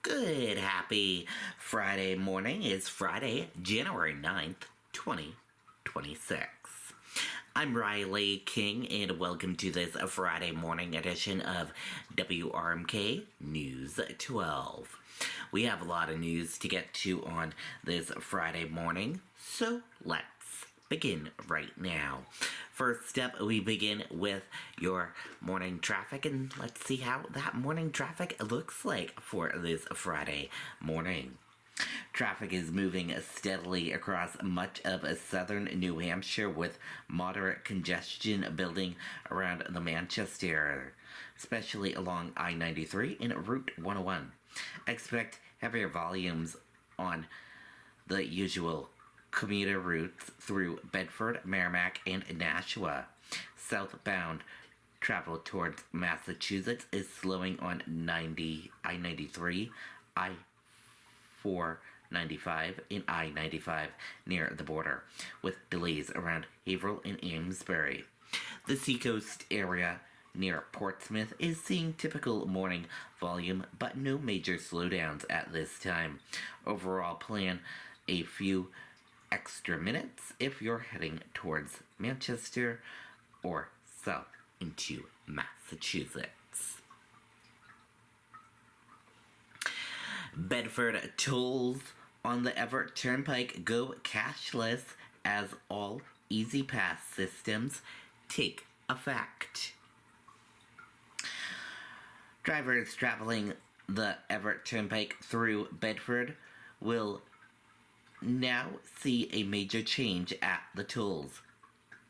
Good, happy Friday morning. It's Friday, January 9th, 2026. I'm Riley King, and welcome to this Friday morning edition of WRMK News 12. We have a lot of news to get to on this Friday morning, so let's begin right now. First up, we begin with your morning traffic, and let's see how that morning traffic looks like for this Friday morning. Traffic is moving steadily across much of southern New Hampshire with moderate congestion building around the Manchester area, especially along I-93 and Route 101. Expect heavier volumes on the usual commuter routes through Bedford, Merrimack, and Nashua. Southbound travel towards Massachusetts is slowing on I-93, I-495, and I-95 near the border, with delays around Haverhill and Amesbury. The Seacoast area near Portsmouth is seeing typical morning volume, but no major slowdowns at this time. Overall, plan a few extra minutes if you're heading towards Manchester or south into Massachusetts. Bedford tolls on the Everett Turnpike go cashless as All-E-ZPass systems take effect. Drivers traveling the Everett Turnpike through Bedford will now see a major change at the tolls.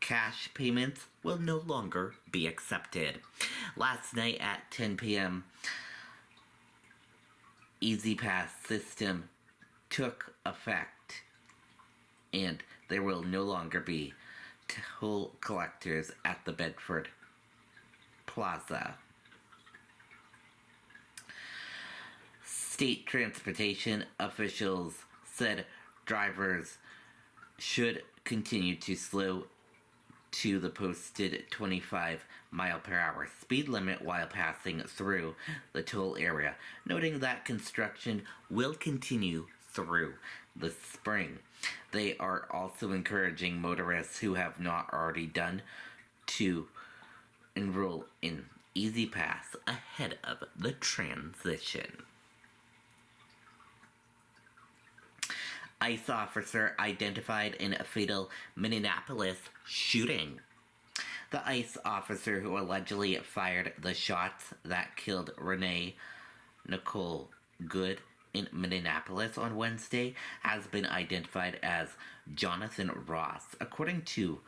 Cash payments will no longer be accepted. Last night at 10 p.m., E-ZPass system took effect, and there will no longer be toll collectors at the Bedford Plaza. State transportation officials said drivers should continue to slow to the posted 25 mile per hour speed limit while passing through the toll area, noting that construction will continue through the spring. They are also encouraging motorists who have not already done to enroll in E-ZPass ahead of the transition. ICE officer identified in a fatal Minneapolis shooting. The ICE officer who allegedly fired the shots that killed Renee Nicole Good in Minneapolis on Wednesday has been identified as Jonathan Ross, according to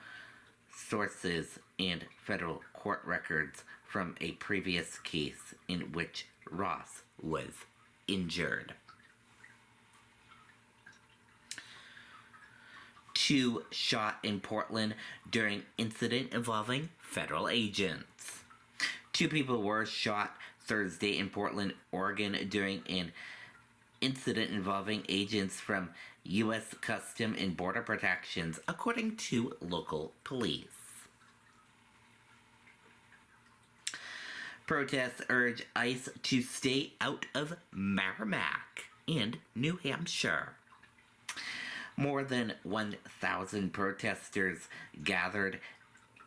sources and federal court records from a previous case in which Ross was injured. 2 shot in Portland during incident involving federal agents. 2 people were shot Thursday in Portland, Oregon during an incident involving agents from U.S. Custom and Border Protections, according to local police. Protests urge ICE to stay out of Merrimack and New Hampshire. More than 1,000 protesters gathered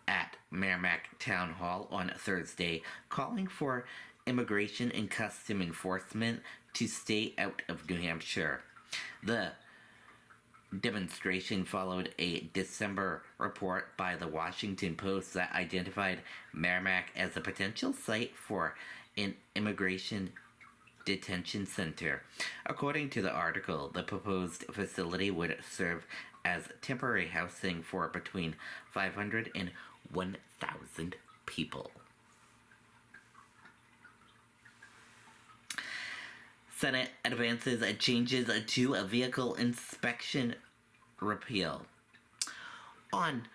at Merrimack Town Hall on Thursday, calling for immigration and custom enforcement to stay out of New Hampshire. The demonstration followed a December report by the Washington Post that identified Merrimack as a potential site for an immigration detention center. According to the article, the proposed facility would serve as temporary housing for between 500 and 1,000 people. Senate advances changes to a vehicle inspection repeal. On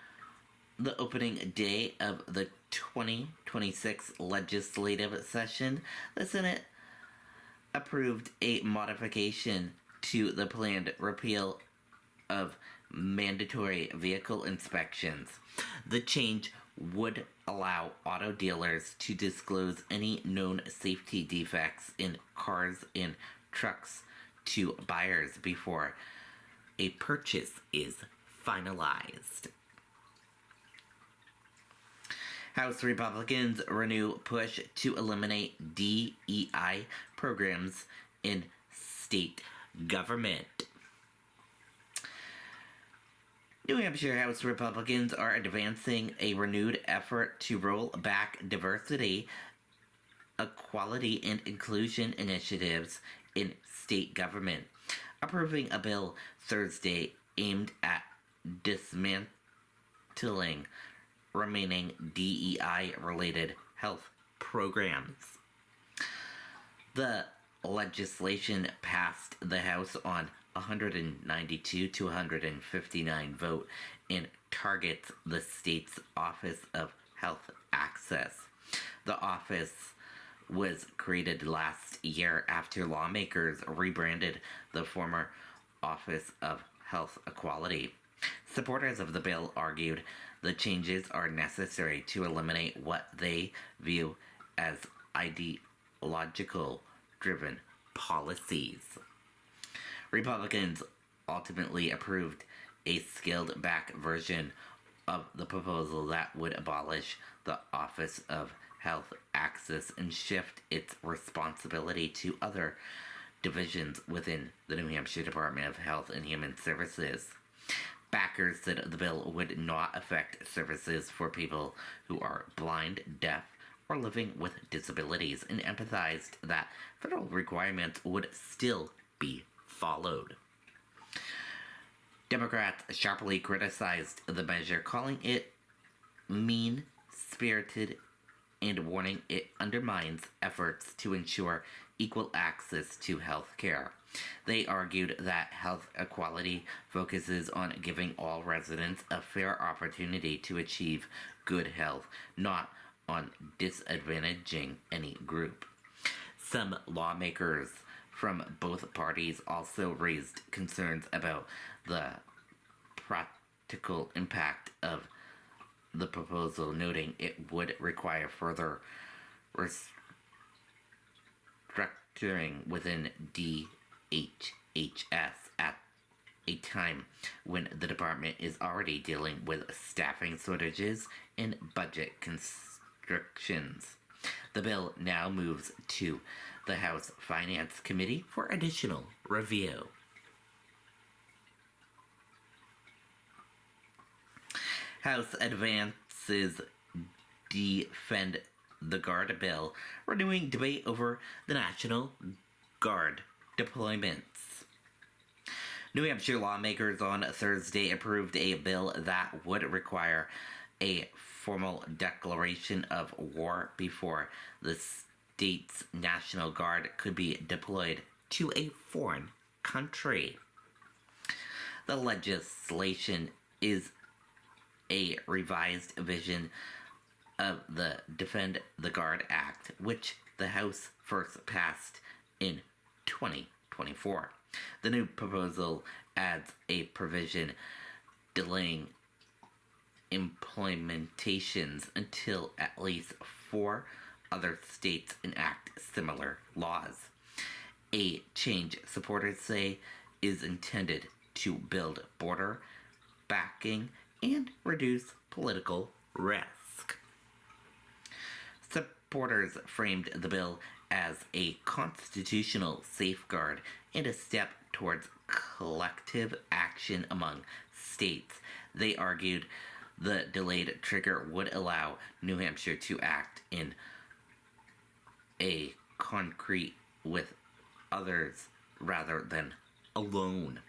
the opening day of the 2026 legislative session, the Senate approved a modification to the planned repeal of mandatory vehicle inspections. The change would allow auto dealers to disclose any known safety defects in cars and trucks to buyers before a purchase is finalized. House Republicans renew push to eliminate DEI programs in state government. New Hampshire House Republicans are advancing a renewed effort to roll back diversity, equality, and inclusion initiatives in state government, approving a bill Thursday aimed at dismantling remaining DEI-related health programs. The legislation passed the House on 192 to 159 vote and targets the state's Office of Health Access. The office was created last year after lawmakers rebranded the former Office of Health Equality. Supporters of the bill argued the changes are necessary to eliminate what they view as ideological-driven policies. Republicans ultimately approved a scaled-back version of the proposal that would abolish the Office of Health Access and shift its responsibility to other divisions within the New Hampshire Department of Health and Human Services. Backers said the bill would not affect services for people who are blind, deaf, or living with disabilities, and emphasized that federal requirements would still be followed. Democrats sharply criticized the measure, calling it mean-spirited and warning it undermines efforts to ensure equal access to health care. They argued that health equality focuses on giving all residents a fair opportunity to achieve good health, not on disadvantaging any group. Some lawmakers from both parties also raised concerns about the practical impact of the proposal, noting it would require further restructuring within DHHS at a time when the department is already dealing with staffing shortages and budget constrictions. The bill now moves to the House Finance Committee for additional review. House advances defend the Guard bill, renewing debate over the National Guard deployments. New Hampshire lawmakers on Thursday approved a bill that would require a formal declaration of war before the state's National Guard could be deployed to a foreign country. The legislation is a revised version of the Defend the Guard Act, which the House first passed in 2024. The new proposal adds a provision delaying implementations until at least 4 other states enact similar laws. A change supporters say is intended to build border backing and reduce political risk. Supporters framed the bill as a constitutional safeguard and a step towards collective action among states. They argued the delayed trigger would allow New Hampshire to act in a concrete with others rather than alone.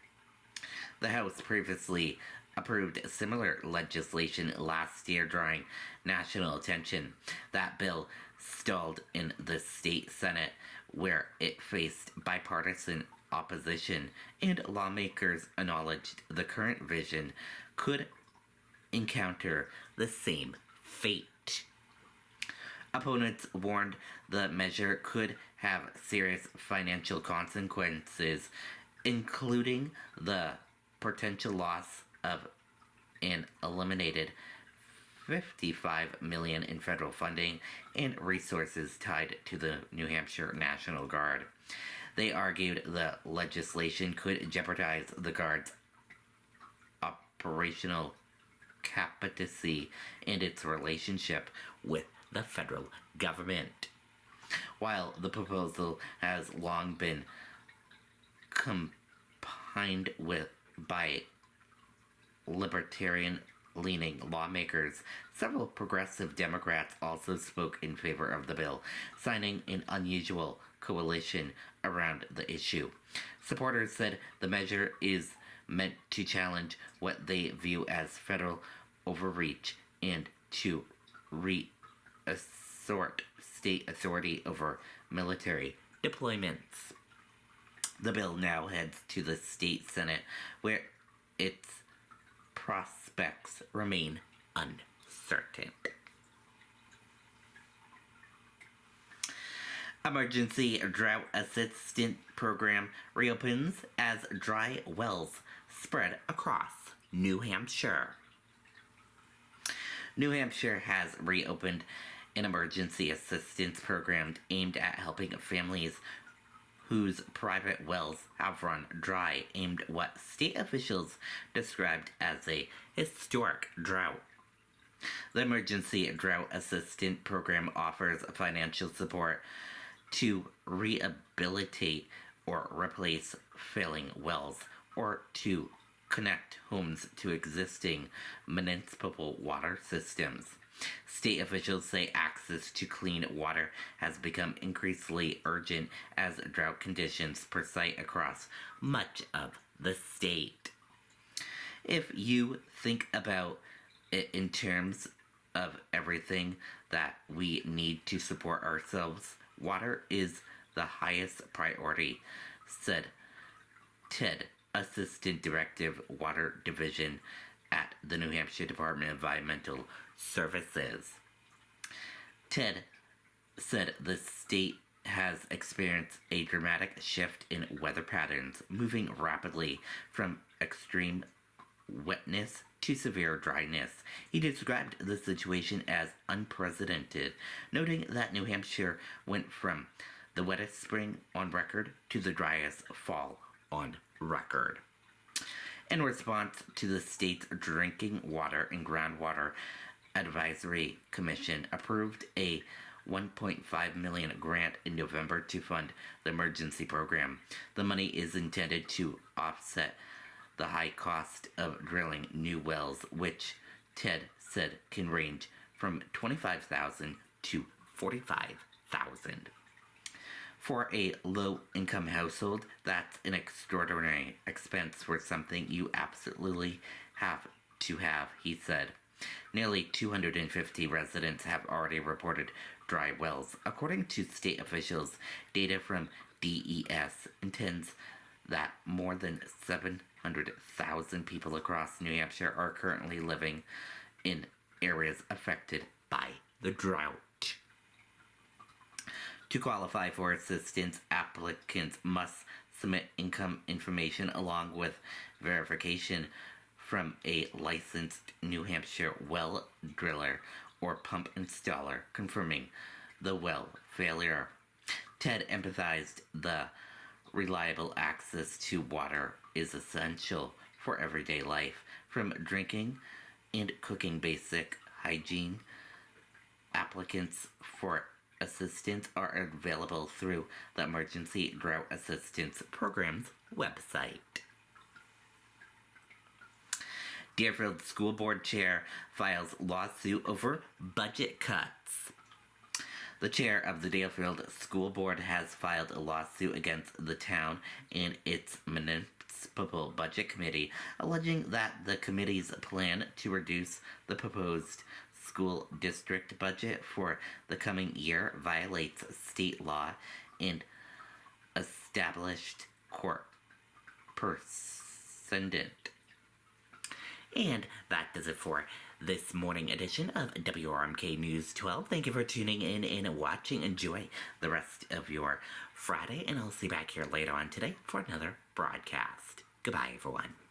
The House previously approved similar legislation last year, drawing national attention. That bill stalled in the state Senate, where it faced bipartisan opposition, and lawmakers acknowledged the current vision could encounter the same fate. Opponents warned the measure could have serious financial consequences, including the potential loss of an eliminated $55 million in federal funding and resources tied to the New Hampshire National Guard. They argued the legislation could jeopardize the Guard's operational capacity and its relationship with the federal government. While the proposal has long been campaigned with by libertarian-leaning lawmakers, several progressive Democrats also spoke in favor of the bill, signing an unusual coalition around the issue. Supporters said the measure is meant to challenge what they view as federal overreach and to reassert state authority over military deployments. The bill now heads to the state Senate, where its prospects remain uncertain. Emergency Drought Assistance Program reopens as dry wells spread across New Hampshire. New Hampshire has reopened an emergency assistance program aimed at helping families whose private wells have run dry, aimed at what state officials described as a historic drought. The Emergency Drought Assistance Program offers financial support to rehabilitate or replace failing wells, or to connect homes to existing municipal water systems. State officials say access to clean water has become increasingly urgent as drought conditions persist across much of the state. If you think about it in terms of everything that we need to support ourselves, water is the highest priority, said Ted, Assistant Director, Water Division at the New Hampshire Department of Environmental Services. Ted said the state has experienced a dramatic shift in weather patterns, moving rapidly from extreme wetness to severe dryness. He described the situation as unprecedented, noting that New Hampshire went from the wettest spring on record to the driest fall on record. In response to the state's Drinking Water and Groundwater Advisory Commission approved a $1.5 million grant in November to fund the emergency program. The money is intended to offset the high cost of drilling new wells, which Ted said can range from $25,000 to $45,000. For a low-income household, that's an extraordinary expense for something you absolutely have to have, he said. Nearly 250 residents have already reported dry wells. According to state officials, data from DES intends that more than 700,000 people across New Hampshire are currently living in areas affected by the drought. To qualify for assistance, applicants must submit income information along with verification from a licensed New Hampshire well driller or pump installer confirming the well failure. Ted emphasized the reliable access to water is essential for everyday life, from drinking and cooking basic hygiene. Applicants for assistance are available through the Emergency Drought Assistance Program's website. Deerfield School Board Chair files lawsuit over budget cuts. The chair of the Deerfield School Board has filed a lawsuit against the town and its municipal budget committee, alleging that the committee's plan to reduce the proposed school district budget for the coming year violates state law and established court precedent. And that does it for this morning edition of WRMK News 12. Thank you for tuning in and watching. Enjoy the rest of your Friday, and I'll see you back here later on today for another broadcast. Goodbye, everyone.